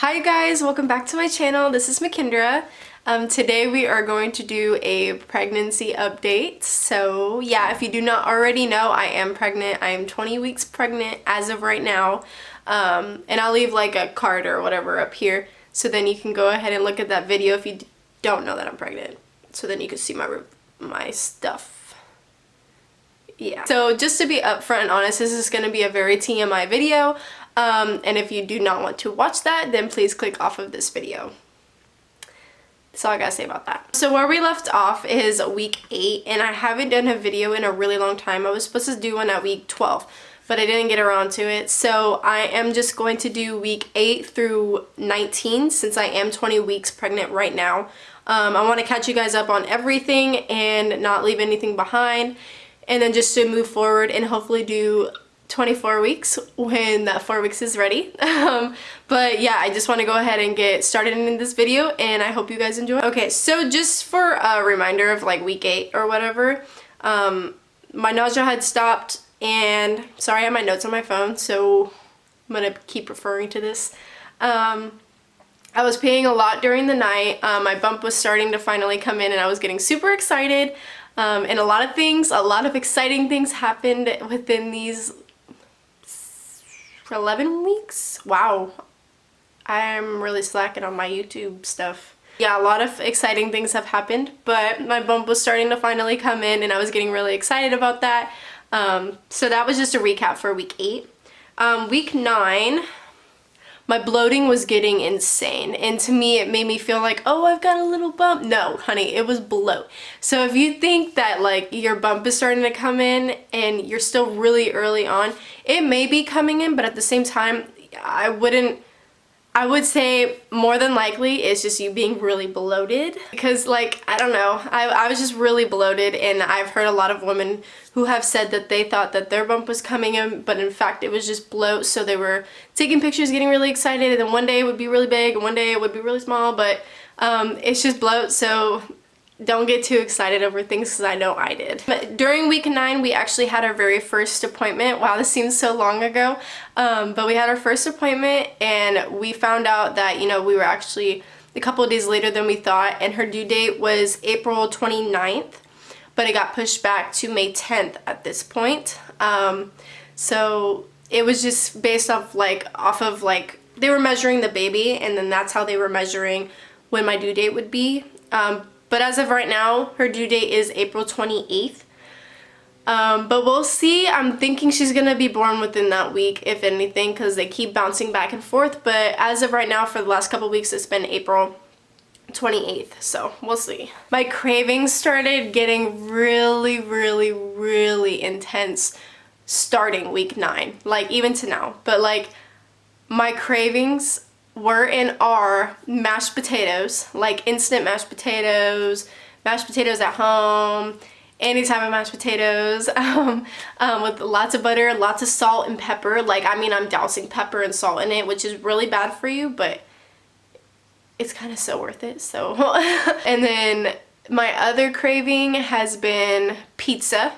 Hi guys, welcome back to my channel. This is Makindra. Today we are going to do a pregnancy update. So yeah, if you do not already know, I am pregnant. I am 20 weeks pregnant as of right now. And I'll leave like a card or whatever up here so then you can go ahead and look at that video if you don't know that I'm pregnant. So then you can see my stuff. Yeah. So just to be upfront and honest, this is going to be a very TMI video. And if you do not want to watch that, then please click off of this video. That's all I gotta say about that. So where we left off is week 8, and I haven't done a video in a really long time. I was supposed to do one at week 12, but I didn't get around to it. So I am just going to do week 8 through 19 since I am 20 weeks pregnant right now. I want to catch you guys up on everything and not leave anything behind, and then just to move forward and hopefully do 24 weeks when that 4 weeks is ready. But yeah, I just want to go ahead and get started in this video, and I hope you guys enjoy. Okay, so just for a reminder of like week 8 or whatever, my nausea had stopped, and sorry, I have my notes on my phone, so I'm gonna keep referring to this. I was peeing a lot during the night. My bump was starting to finally come in, and I was getting super excited. And a lot of exciting things happened within these 11 weeks. Wow, I'm really slacking on my YouTube stuff. Yeah, a lot of exciting things have happened, but my bump was starting to finally come in, and I was getting really excited about that. So that was just a recap for week 8. Week 9, my bloating was getting insane, and to me it made me feel like, oh, I've got a little bump. No, honey, it was bloat. So if you think that like your bump is starting to come in and you're still really early on, it may be coming in, but at the same time, I would say more than likely it's just you being really bloated, because like, I don't know, I was just really bloated, and I've heard a lot of women who have said that they thought that their bump was coming in, but in fact it was just bloat. So they were taking pictures, getting really excited, and then one day it would be really big and one day it would be really small, but it's just bloat. So don't get too excited over things, because I know I did. But during week 9, we actually had our very first appointment. Wow, this seems so long ago. But we had our first appointment, and we found out that, you know, we were actually a couple of days later than we thought, and her due date was April 29th, but it got pushed back to May 10th at this point. So it was just based off of they were measuring the baby, and then that's how they were measuring when my due date would be. But as of right now, her due date is April 28th. But we'll see. I'm thinking she's going to be born within that week, if anything, because they keep bouncing back and forth. But as of right now, for the last couple weeks, it's been April 28th. So we'll see. My cravings started getting really, really, really intense starting week 9. Like, even to now. But like, my cravings were and are mashed potatoes, like instant mashed potatoes at home, any type of mashed potatoes, with lots of butter, lots of salt and pepper. Like, I mean, I'm dousing pepper and salt in it, which is really bad for you, but it's kind of so worth it. So and then my other craving has been pizza.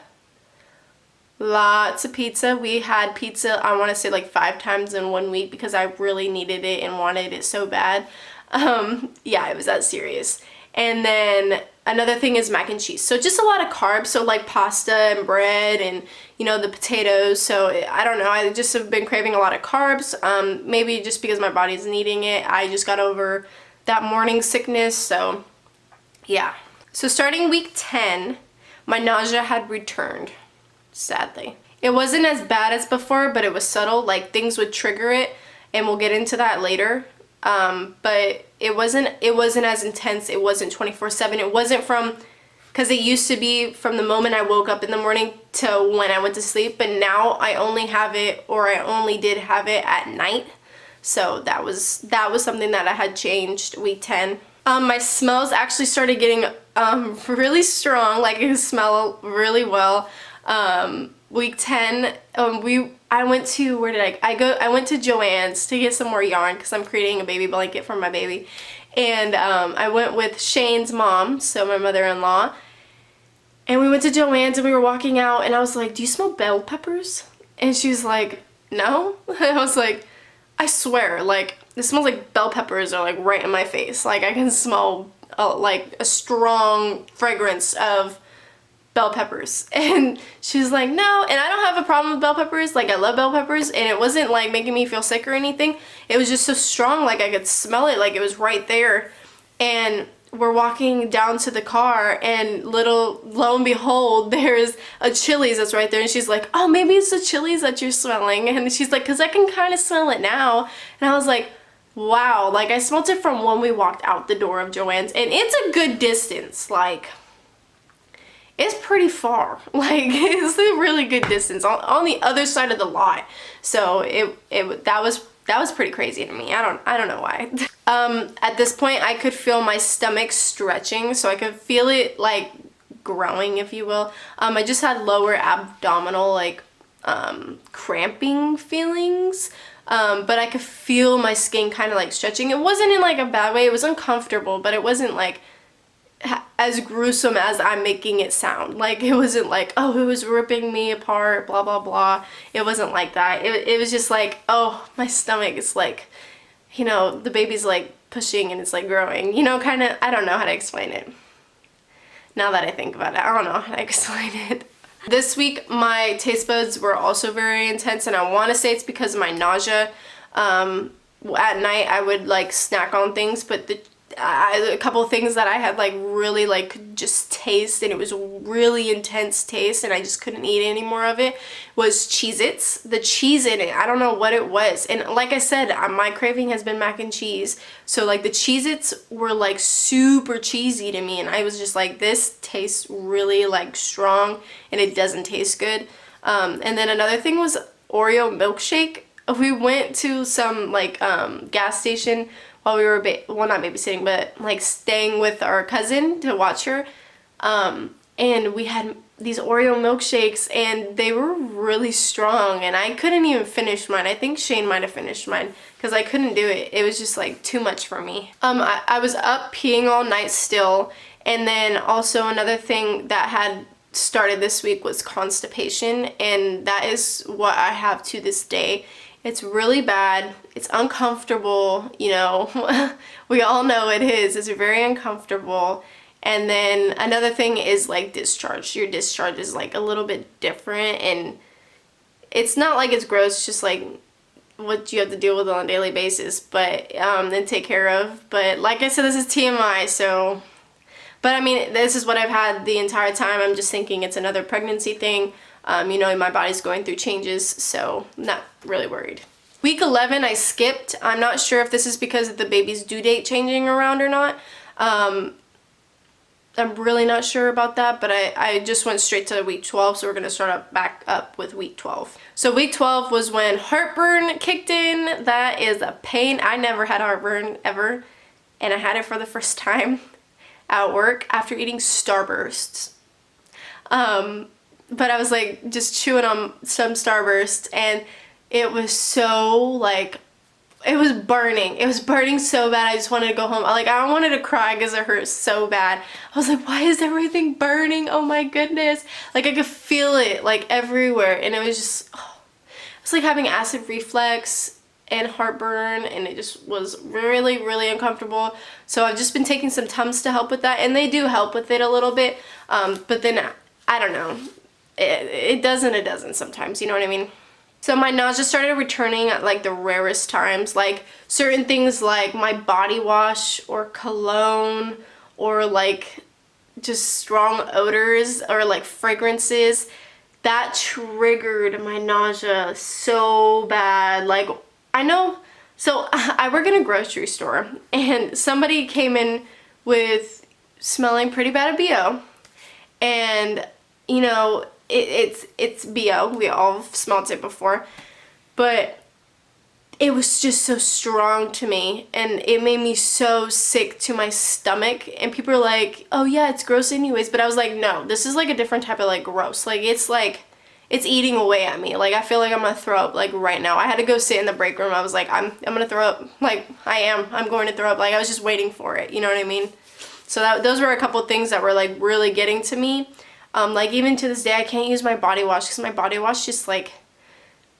Lots of pizza. We had pizza, I want to say like 5 times in 1 week, because I really needed it and wanted it so bad. Yeah, it was that serious. And then another thing is mac and cheese. So just a lot of carbs, so like pasta and bread and, you know, the potatoes. So I don't know, I just have been craving a lot of carbs. Maybe just because my body's needing it. I just got over that morning sickness, so yeah. So starting week 10, my nausea had returned. Sadly, it wasn't as bad as before, but it was subtle. Like, things would trigger it, and we'll get into that later. But it wasn't as intense. It wasn't 24/7. It wasn't because it used to be from the moment I woke up in the morning to when I went to sleep, but now I only did have it at night. So that was something that I had changed week 10. My smells actually started getting really strong. Like, it could smell really well. Week 10, I went to, where did I go? I went to Joann's to get some more yarn, because I'm creating a baby blanket for my baby. And I went with Shane's mom, so my mother-in-law, and we went to Joann's, and we were walking out, and I was like, do you smell bell peppers? And she was like, no. I was like, I swear, like, this smells like bell peppers are like right in my face. Like I can smell like a strong fragrance of bell peppers. And she's like, no. And I don't have a problem with bell peppers. Like I love bell peppers, and it wasn't like making me feel sick or anything. It was just so strong, like I could smell it, like it was right there. And we're walking down to the car, and lo and behold, there's a Chili's that's right there. And she's like, oh, maybe it's the Chili's that you're smelling. And she's like, because I can kind of smell it now. And I was like, wow, like I smelled it from when we walked out the door of Joann's, and it's a good distance. Like it's pretty far. Like it's a really good distance on the other side of the lot. So that was pretty crazy to me. I don't know why. At this point I could feel my stomach stretching, so I could feel it like growing, if you will. I just had lower abdominal like cramping feelings. But I could feel my skin kind of like stretching. It wasn't in like a bad way. It was uncomfortable, but it wasn't like as gruesome as I'm making it sound. Like it wasn't like, oh, it was ripping me apart, blah, blah, blah. It wasn't like that. It was just like, oh, my stomach is like, you know, the baby's like pushing and it's like growing, you know, kind of. I don't know how to explain it. Now that I think about it, I don't know how to explain it. This week my taste buds were also very intense, and I want to say it's because of my nausea. At night I would like snack on things, but a couple of things that I had like really like could just taste, and it was really intense taste, and I just couldn't eat any more of it, was Cheez-Its. The cheese in it, I don't know what it was. And like I said, my craving has been mac and cheese, so like the Cheez-Its were like super cheesy to me, and I was just like, this tastes really like strong and it doesn't taste good. And then another thing was Oreo milkshake. We went to some like gas station while we were well, not babysitting, but like staying with our cousin to watch her, and we had these Oreo milkshakes, and they were really strong, and I couldn't even finish mine. I think Shane might have finished mine because I couldn't do it. It was just like too much for me. I was up peeing all night still, and then also another thing that had started this week was constipation, and that is what I have to this day. It's really bad. It's uncomfortable, you know. We all know it is. It's very uncomfortable. And then another thing is like discharge. Your discharge is like a little bit different, and it's not like it's gross, it's just like what you have to deal with on a daily basis, but and take care of. But like I said, this is TMI, so. But I mean, this is what I've had the entire time. I'm just thinking it's another pregnancy thing. You know, my body's going through changes, so I'm not really worried. Week 11 I skipped. I'm not sure if this is because of the baby's due date changing around or not. I'm really not sure about that, but I just went straight to week 12, so we're going to start back up with week 12. So week 12 was when heartburn kicked in. That is a pain. I never had heartburn ever, and I had it for the first time at work after eating Starbursts. But I was like just chewing on some Starburst, and it was so like, it was burning. It was burning so bad. I just wanted to go home. Like I wanted to cry because it hurt so bad. I was like, why is everything burning? Oh my goodness. Like I could feel it like everywhere, and it was just, oh, it was like having acid reflux and heartburn, and it just was really, really uncomfortable. So I've just been taking some Tums to help with that, and they do help with it a little bit. But then I don't know. It doesn't sometimes, you know what I mean? So my nausea started returning at like the rarest times, like certain things like my body wash or cologne or like just strong odors or like fragrances. That triggered my nausea so bad. Like I know, so I work in a grocery store, and somebody came in with smelling pretty bad of BO, and you know, it's BO. We all smelled it before, but it was just so strong to me, and it made me so sick to my stomach. And people are like, oh yeah, it's gross anyways, but I was like, no, this is like a different type of like gross. Like it's eating away at me. Like I feel like I'm gonna throw up like right now. I had to go sit in the break room. I was like, I'm gonna throw up. Like I'm going to throw up. Like I was just waiting for it, you know what I mean? So those were a couple things that were like really getting to me. Like even to this day I can't use my body wash because my body wash just like,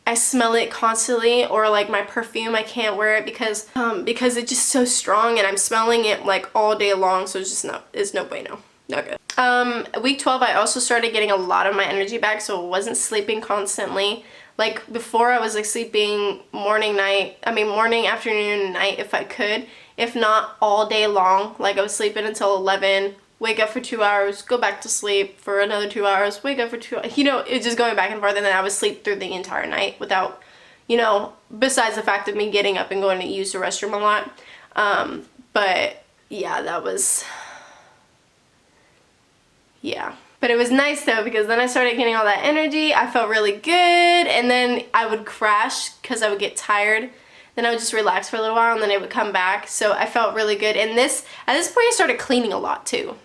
I smell it constantly, or like my perfume, I can't wear it because it's just so strong and I'm smelling it like all day long, so it's no bueno. Not good. Week 12, I also started getting a lot of my energy back, so I wasn't sleeping constantly. Like before, I was like sleeping morning, afternoon, and night if I could. If not, all day long. Like I was sleeping until 11, wake up for 2 hours, go back to sleep for another 2 hours, wake up for 2 hours. You know, it's just going back and forth, and then I would sleep through the entire night without, you know, besides the fact of me getting up and going to use the restroom a lot. But yeah, that was... yeah. But it was nice though, because then I started getting all that energy. I felt really good, and then I would crash because I would get tired. Then I would just relax for a little while, and then it would come back. So I felt really good. And at this point, I started cleaning a lot too.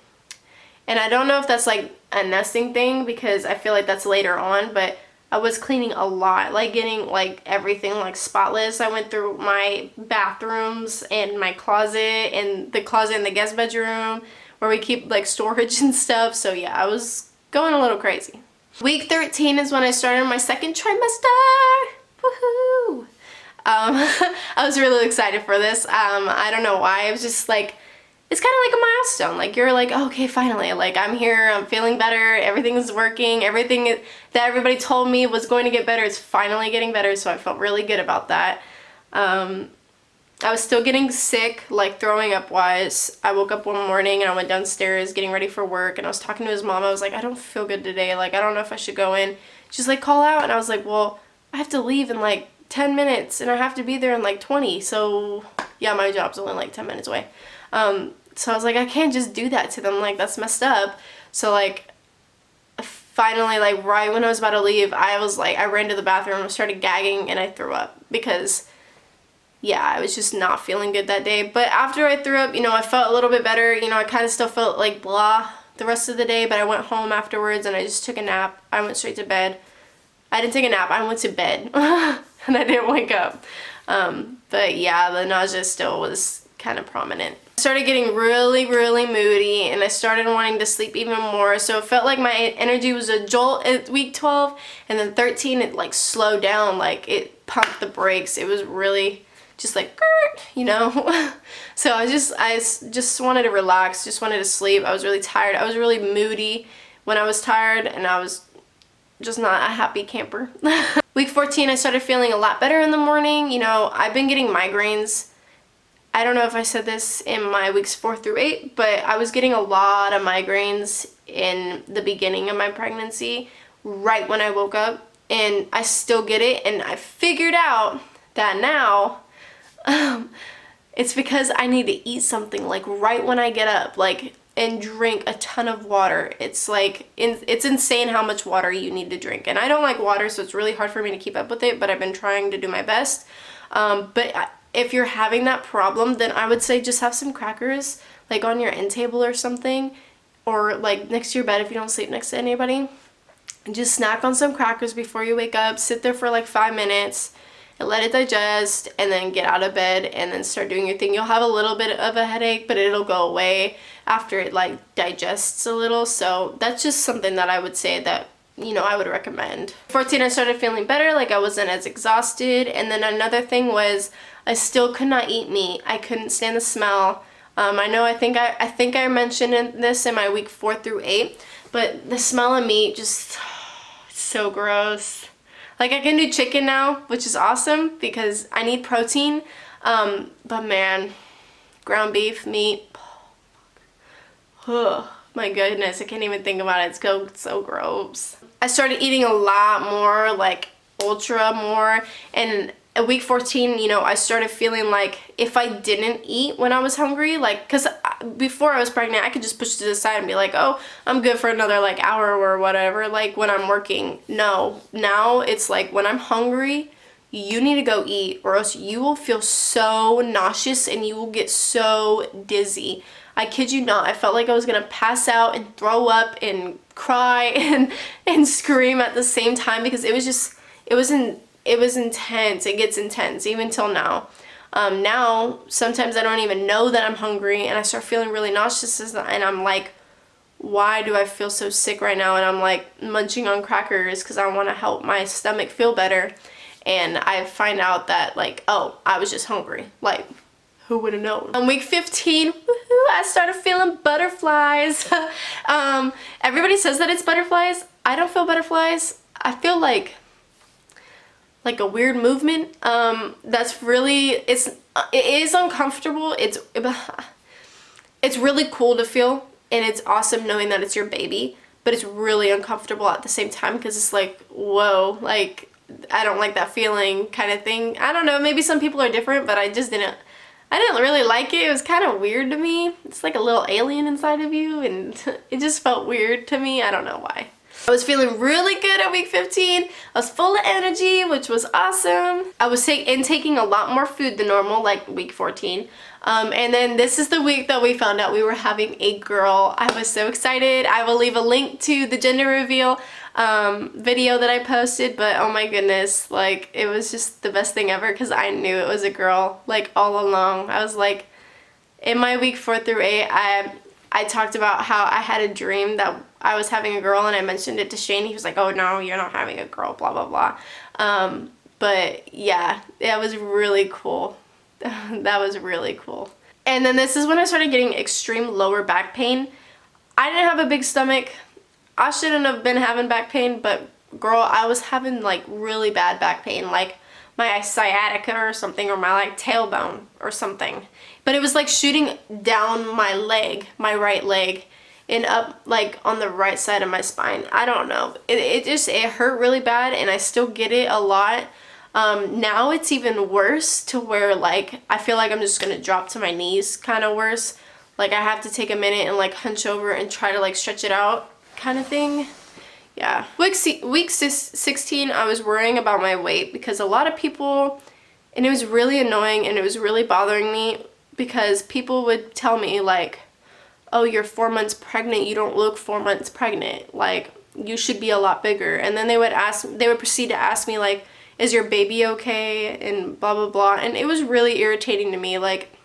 And I don't know if that's like a nesting thing, because I feel like that's later on, but I was cleaning a lot, like getting like everything like spotless. I went through my bathrooms and my closet and the closet in the guest bedroom, where we keep like storage and stuff. So yeah, I was going a little crazy. Week 13 is when I started my second trimester. Woohoo! I was really excited for this. I don't know why. I was just like, it's kind of like a milestone. Like you're like, okay, finally, like I'm here, I'm feeling better, everything's working, everything that everybody told me was going to get better is finally getting better. So I felt really good about that. I was still getting sick, like throwing up wise. I woke up one morning and I went downstairs getting ready for work, and I was talking to his mom. I was like, I don't feel good today. Like, I don't know if I should go in. She's like, call out. And I was like, well, I have to leave in like 10 minutes and I have to be there in like 20. So yeah, my job's only like 10 minutes away. So I was like, I can't just do that to them. Like, that's messed up. So like, finally, like right when I was about to leave, I was like, I ran to the bathroom and started gagging and I threw up because yeah, I was just not feeling good that day. But after I threw up, you know, I felt a little bit better. You know, I kind of still felt like blah the rest of the day, but I went home afterwards and I just took a nap. I went straight to bed. I didn't take a nap, I went to bed and I didn't wake up. But yeah, the nausea still was kind of prominent. I started getting really, really moody, and I started wanting to sleep even more. So it felt like my energy was a jolt at week 12, and then 13 it like slowed down, like it pumped the brakes. It was really just like, you know. So I just wanted to relax, just wanted to sleep. I was really tired. I was really moody when I was tired, and I was just not a happy camper. Week 14, I started feeling a lot better in the morning. You know, I've been getting migraines. I don't know if I said this in my weeks 4 through 8, but I was getting a lot of migraines in the beginning of my pregnancy, right when I woke up, and I still get it. And I figured out that now it's because I need to eat something like right when I get up, like, and drink a ton of water. It's like, it's insane how much water you need to drink. And I don't like water, so it's really hard for me to keep up with it, but I've been trying to do my best. But if you're having that problem, then I would say just have some crackers, like on your end table or something, or like next to your bed if you don't sleep next to anybody. And just snack on some crackers before you wake up, sit there for like 5 minutes, and let it digest, and then get out of bed and then start doing your thing. You'll have a little bit of a headache, but it'll go away after it like digests a little. So that's just something that I would say that, you know, I would recommend. 14, I started feeling better, like I wasn't as exhausted. And then another thing was I still could not eat meat. I couldn't stand the smell. I think I mentioned this in my week 4 through 8, but the smell of meat just so gross. Like, I can do chicken now, which is awesome because I need protein. But man, ground beef, meat, oh my goodness, I can't even think about it. It's so gross. I started eating a lot more, like ultra more, and at week 14, you know, I started feeling like if I didn't eat when I was hungry, like, because before I was pregnant, I could just push it to the side and be like, oh, I'm good for another like hour or whatever, like when I'm working. No, now it's like when I'm hungry, you need to go eat, or else you will feel so nauseous and you will get so dizzy. I kid you not, I felt like I was gonna pass out and throw up and cry and scream at the same time, because it was intense. It gets intense even till now. Now sometimes I don't even know that I'm hungry and I start feeling really nauseous, and I'm like, why do I feel so sick right now? And I'm like munching on crackers because I want to help my stomach feel better. and I find out that like, oh, I was just hungry. Like, who would have known? On week 15, woohoo, I started feeling butterflies. Everybody says that it's butterflies. I don't feel butterflies. I feel like a weird movement. That's really, it is uncomfortable. It's really cool to feel, and it's awesome knowing that it's your baby, but it's really uncomfortable at the same time because it's like, whoa, like, I don't like that feeling kind of thing. I don't know, maybe some people are different, but I didn't really like it. It was kind of weird to me. It's like a little alien inside of you, and it just felt weird to me. I don't know why. I was feeling really good at week 15. I was full of energy, which was awesome. I was taking a lot more food than normal, like week 14. And then this is the week that we found out we were having a girl. I was so excited. I will leave a link to the gender reveal video that I posted, but oh my goodness, like, it was just the best thing ever because I knew it was a girl, like, all along. I was like, in my week 4 through 8, I talked about how I had a dream that I was having a girl, and I mentioned it to Shane. He was like, oh no, you're not having a girl, blah blah blah. But yeah, that was really cool. That was really cool. And then this is when I started getting extreme lower back pain. I didn't have a big stomach. I shouldn't have been having back pain, but girl, I was having like really bad back pain, like my sciatica or something, or my like tailbone or something. But it was like shooting down my leg, my right leg, and up like on the right side of my spine. I don't know. It hurt really bad, and I still get it a lot. Now it's even worse, to where like I feel like I'm just gonna drop to my knees, kind of worse. Like I have to take a minute and like hunch over and try to like stretch it out, kind of thing. Yeah. Week 16, I was worrying about my weight because a lot of people, and it was really annoying and it was really bothering me, because people would tell me like, oh, you're 4 months pregnant, you don't look 4 months pregnant, like you should be a lot bigger. And then they would proceed to ask me like, is your baby okay, and blah blah blah. And it was really irritating to me. Like,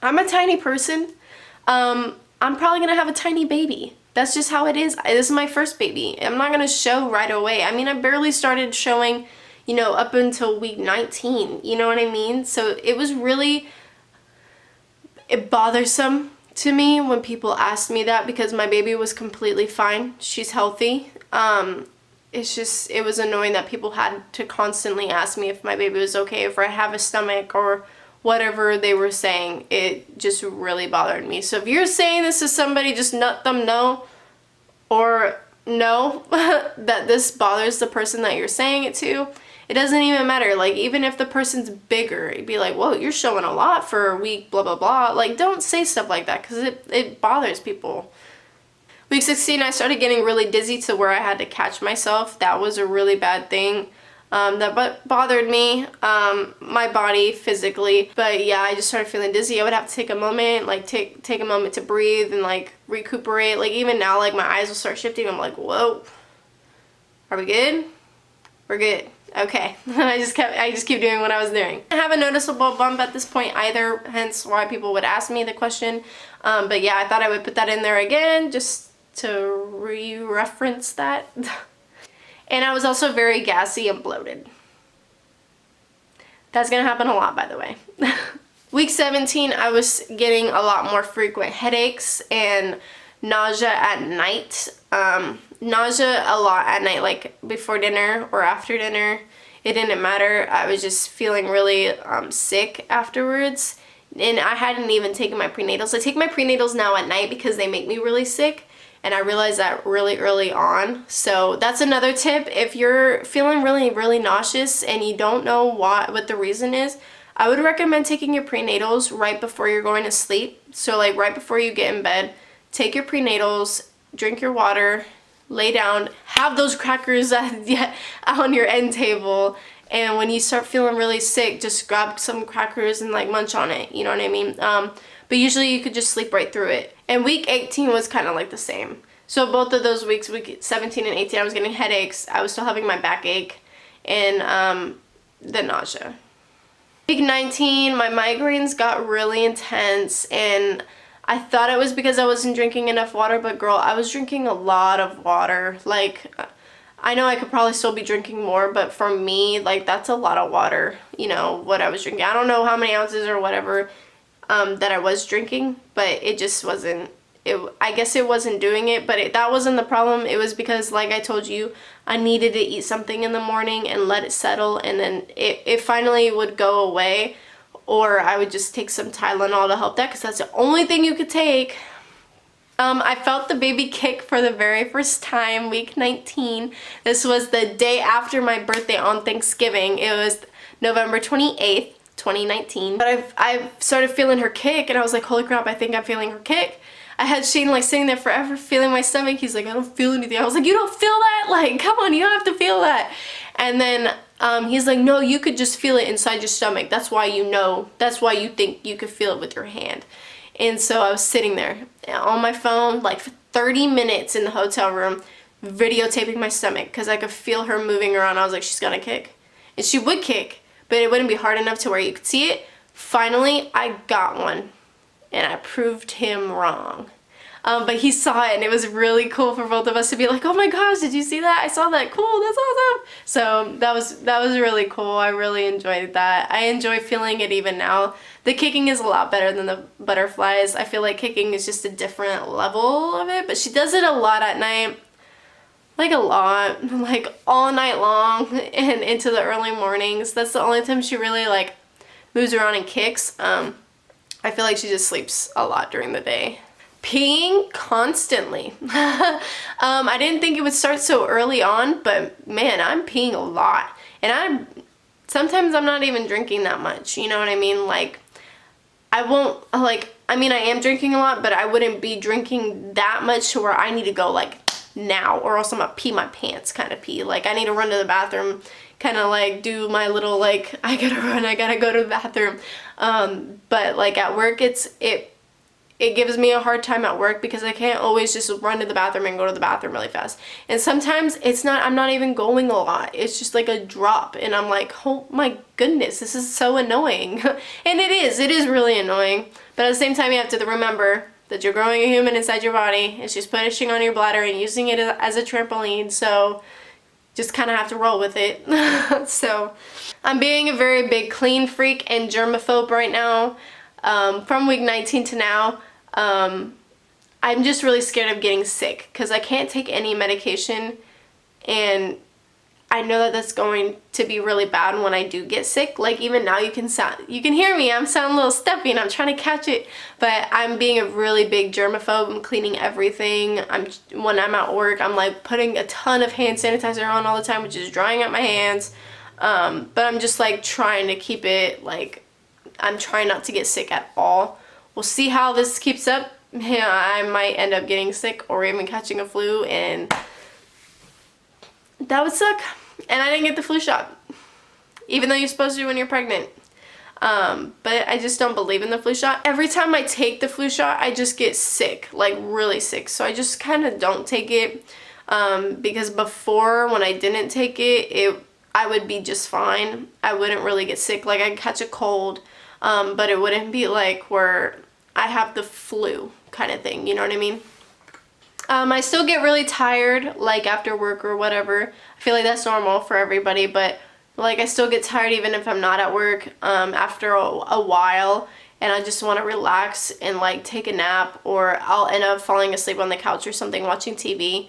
I'm a tiny person. I'm probably gonna have a tiny baby. That's just how it is. This is my first baby. I'm not gonna show right away. I mean, I barely started showing, you know, up until week 19, you know what I mean? So it was really bothersome to me when people asked me that, because my baby was completely fine. She's healthy. It was annoying that people had to constantly ask me if my baby was okay, if I have a stomach, or whatever they were saying. It just really bothered me. So if you're saying this to somebody, just let them know, or know that this bothers the person that you're saying it to. It doesn't even matter. Like, even if the person's bigger, it'd be like, whoa, you're showing a lot for a week, blah blah blah. Like, don't say stuff like that, because it bothers people. Week 16, I started getting really dizzy to where I had to catch myself. That was a really bad thing. That bothered me, my body physically. But yeah, I just started feeling dizzy. I would have to take a moment, like take a moment to breathe and like recuperate. Like, even now, like my eyes will start shifting. I'm like, whoa, are we good? We're good. Okay. I just keep doing what I was doing. I have a noticeable bump at this point either, hence why people would ask me the question. But yeah, I thought I would put that in there again just to re-reference that. And I was also very gassy and bloated. That's gonna happen a lot, by the way. Week 17, I was getting a lot more frequent headaches and nausea at night. Nausea a lot at night, like before dinner or after dinner. It didn't matter. I was just feeling really sick afterwards. And I hadn't even taken my prenatals. I take my prenatals now at night because they make me really sick. And I realized that really early on. So that's another tip. If you're feeling really, really nauseous and you don't know what the reason is, I would recommend taking your prenatals right before you're going to sleep. So like right before you get in bed, take your prenatals, drink your water, lay down, have those crackers on your end table. And when you start feeling really sick, just grab some crackers and like munch on it. You know what I mean? But usually you could just sleep right through it. And week 18 was kind of like the same. So both of those weeks, week 17 and 18, I was getting headaches. I was still having my backache and the nausea. Week 19, my migraines got really intense, and I thought it was because I wasn't drinking enough water, but girl, I was drinking a lot of water. Like, I know I could probably still be drinking more, but for me, like, that's a lot of water, you know, what I was drinking. I don't know how many ounces or whatever that I was drinking, but it just wasn't, I guess it wasn't doing it, but that wasn't the problem. It was because, like I told you, I needed to eat something in the morning and let it settle, and then it finally would go away, or I would just take some Tylenol to help that, because that's the only thing you could take. I felt the baby kick for the very first time, week 19. This was the day after my birthday on Thanksgiving. It was November 28th, 2019. But I started feeling her kick, and I was like, holy crap, I think I'm feeling her kick. I had Shane like sitting there forever feeling my stomach. He's like, I don't feel anything. I was like, you don't feel that? Like, come on, you don't have to feel that. And then he's like, no, you could just feel it inside your stomach. That's why you know, that's why you think you could feel it with your hand. And so I was sitting there on my phone like for 30 minutes in the hotel room videotaping my stomach because I could feel her moving around. I was like, she's gonna kick. And she would kick, but it wouldn't be hard enough to where you could see it. Finally, I got one, and I proved him wrong. But he saw it, and it was really cool for both of us to be like, oh my gosh, did you see that? I saw that. Cool, that's awesome. So that was really cool. I really enjoyed that. I enjoy feeling it even now. The kicking is a lot better than the butterflies. I feel like kicking is just a different level of it, but she does it a lot at night. Like a lot, like all night long and into the early mornings. That's the only time she really like moves around and kicks. I feel like she just sleeps a lot during the day. Peeing constantly. I didn't think it would start so early on, but man, I'm peeing a lot. And sometimes I'm not even drinking that much, you know what I mean? Like, I won't, like, I mean, I am drinking a lot, but I wouldn't be drinking that much to where I need to go, like, now, or else I'm gonna pee my pants kind of pee. Like, I need to run to the bathroom, kind of, like, do my little, like, I gotta run, I gotta go to the bathroom. But, like, at work, it gives me a hard time at work because I can't always just run to the bathroom and go to the bathroom really fast. And sometimes I'm not even going a lot. It's just like a drop, and I'm like, oh my goodness, this is so annoying. And it is really annoying. But at the same time, you have to remember that you're growing a human inside your body. It's just pushing on your bladder and using it as a trampoline. So just kind of have to roll with it. So I'm being a very big clean freak and germaphobe right now. From week 19 to now, I'm just really scared of getting sick because I can't take any medication, and I know that that's going to be really bad when I do get sick. Like, even now you can hear me, I'm sounding a little stuffy and I'm trying to catch it, but I'm being a really big germaphobe. I'm cleaning everything. When I'm at work, I'm like putting a ton of hand sanitizer on all the time, which is drying out my hands. But I'm just like trying to keep it, like, I'm trying not to get sick at all. We'll see how this keeps up. Yeah, I might end up getting sick or even catching a flu, and that would suck. And I didn't get the flu shot, even though you're supposed to when you're pregnant. But I just don't believe in the flu shot. Every time I take the flu shot, I just get sick, like really sick. So I just kind of don't take it, because before, when I didn't take it, I would be just fine. I wouldn't really get sick. Like, I'd catch a cold, but it wouldn't be like where I have the flu kind of thing, you know what I mean? I still get really tired, like after work or whatever. I feel like that's normal for everybody, but like I still get tired even if I'm not at work after a while, and I just want to relax and like take a nap, or I'll end up falling asleep on the couch or something watching TV.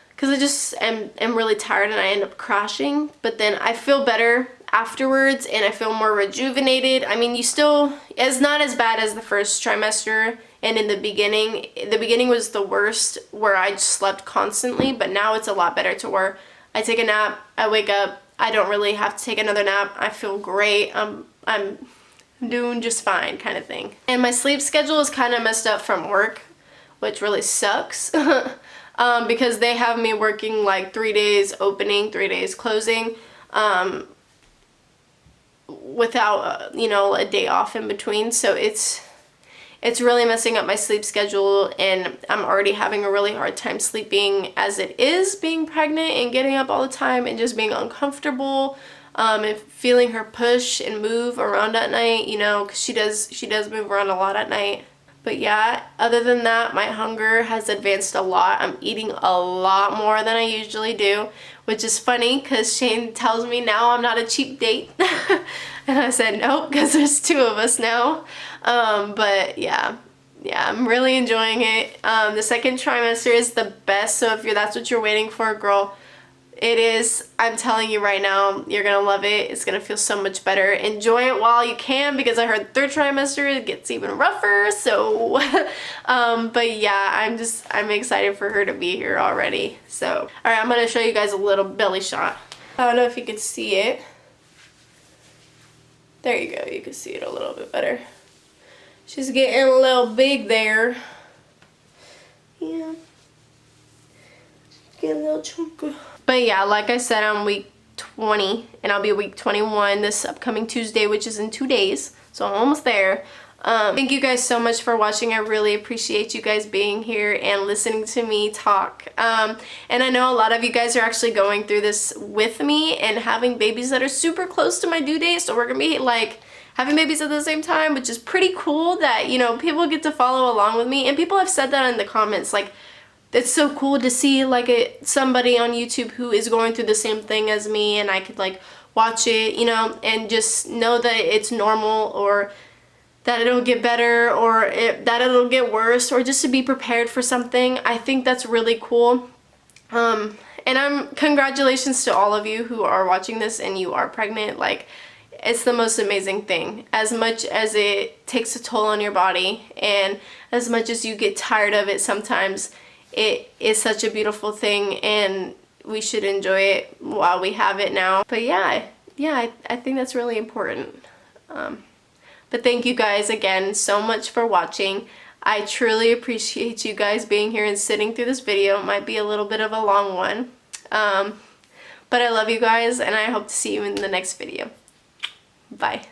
Because I just am really tired and I end up crashing. But then I feel better afterwards and I feel more rejuvenated. I mean, it's not as bad as the first trimester. And in the beginning was the worst, where I just slept constantly. But now it's a lot better to where I take a nap, I wake up, I don't really have to take another nap. I feel great. I'm doing just fine kind of thing. And my sleep schedule is kind of messed up from work, which really sucks. Because they have me working like 3 days opening, 3 days closing, without, a day off in between. So it's really messing up my sleep schedule, and I'm already having a really hard time sleeping as it is, being pregnant and getting up all the time and just being uncomfortable, and feeling her push and move around at night, because she does move around a lot at night. But yeah, other than that, my hunger has advanced a lot. I'm eating a lot more than I usually do, which is funny because Shane tells me now I'm not a cheap date. And I said nope, because there's 2 of us now. But yeah, I'm really enjoying it. The second trimester is the best, so if that's what you're waiting for, girl, it is. I'm telling you right now, you're gonna love it. It's gonna feel so much better. Enjoy it while you can, because I heard third trimester it gets even rougher. So but yeah, I'm excited for her to be here already. So all right, I'm gonna show you guys a little belly shot. I don't know if you could see it. There you go, you can see it a little bit better. She's getting a little big there. Yeah, getting a little chunky. But yeah, like I said, I'm week 20, and I'll be week 21 this upcoming Tuesday, which is in 2 days. So I'm almost there. Thank you guys so much for watching. I really appreciate you guys being here and listening to me talk. And I know a lot of you guys are actually going through this with me and having babies that are super close to my due date. So we're gonna be like having babies at the same time, which is pretty cool that, you know, people get to follow along with me. And people have said that in the comments, like, it's so cool to see like somebody on YouTube who is going through the same thing as me, and I could like watch it, you know, and just know that it's normal, or that it'll get better, or that it'll get worse, or just to be prepared for something. I think that's really cool. And congratulations to all of you who are watching this and you are pregnant. Like, it's the most amazing thing. As much as it takes a toll on your body, and as much as you get tired of it sometimes, it is such a beautiful thing, and we should enjoy it while we have it now. But yeah, I think that's really important. But thank you guys again so much for watching. I truly appreciate you guys being here and sitting through this video. It might be a little bit of a long one. But I love you guys, and I hope to see you in the next video. Bye.